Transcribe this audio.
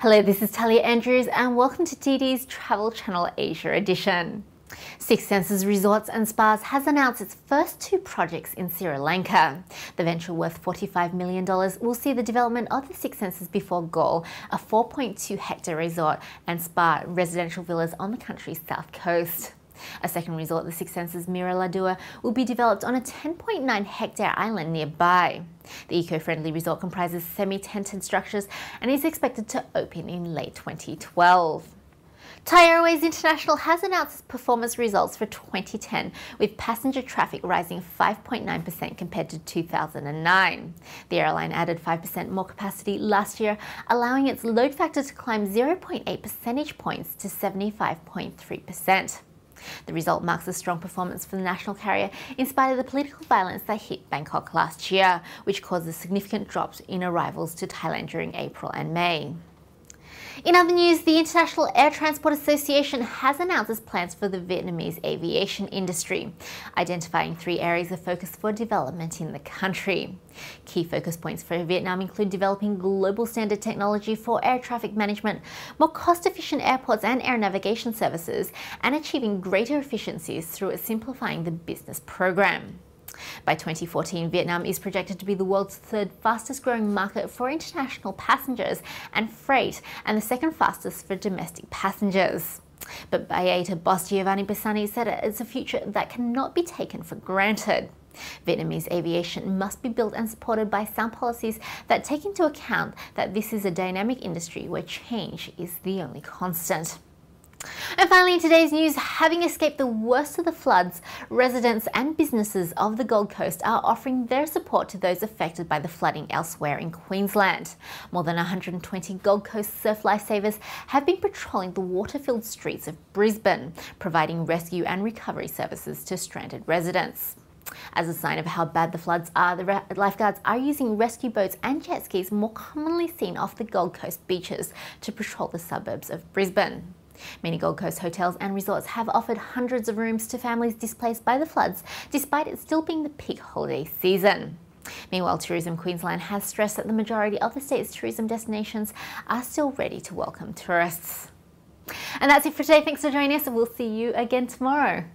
Hello, this is Talia Andrews and welcome to TD's Travel Channel Asia edition. Six Senses Resorts and Spas has announced its first two projects in Sri Lanka. The venture, worth $45 million, will see the development of the Six Senses before Galle, a 4.2-hectare resort and spa residential villas on the country's south coast. A second resort, the Six Senses Mira Ladua, will be developed on a 10.9-hectare island nearby. The eco-friendly resort comprises semi-tented structures and is expected to open in late 2012. Thai Airways International has announced its performance results for 2010, with passenger traffic rising 5.9% compared to 2009. The airline added 5% more capacity last year, allowing its load factor to climb 0.8 percentage points to 75.3%. The result marks a strong performance for the national carrier in spite of the political violence that hit Bangkok last year, which caused a significant drop in arrivals to Thailand during April and May. In other news, the International Air Transport Association has announced its plans for the Vietnamese aviation industry, identifying 3 areas of focus for development in the country. Key focus points for Vietnam include developing global standard technology for air traffic management, more cost-efficient airports and air navigation services, and achieving greater efficiencies through simplifying the business program. By 2014, Vietnam is projected to be the world's 3rd fastest growing market for international passengers and freight, and the 2nd fastest for domestic passengers. But IATA boss Giovanni Bassani said it's a future that cannot be taken for granted. Vietnamese aviation must be built and supported by sound policies that take into account that this is a dynamic industry where change is the only constant. And finally, in today's news, having escaped the worst of the floods, residents and businesses of the Gold Coast are offering their support to those affected by the flooding elsewhere in Queensland. More than 120 Gold Coast surf lifesavers have been patrolling the water-filled streets of Brisbane, providing rescue and recovery services to stranded residents. As a sign of how bad the floods are, the lifeguards are using rescue boats and jet skis more commonly seen off the Gold Coast beaches to patrol the suburbs of Brisbane. Many Gold Coast hotels and resorts have offered hundreds of rooms to families displaced by the floods, despite it still being the peak holiday season. Meanwhile, Tourism Queensland has stressed that the majority of the state's tourism destinations are still ready to welcome tourists. And that's it for today. Thanks for joining us, and we'll see you again tomorrow.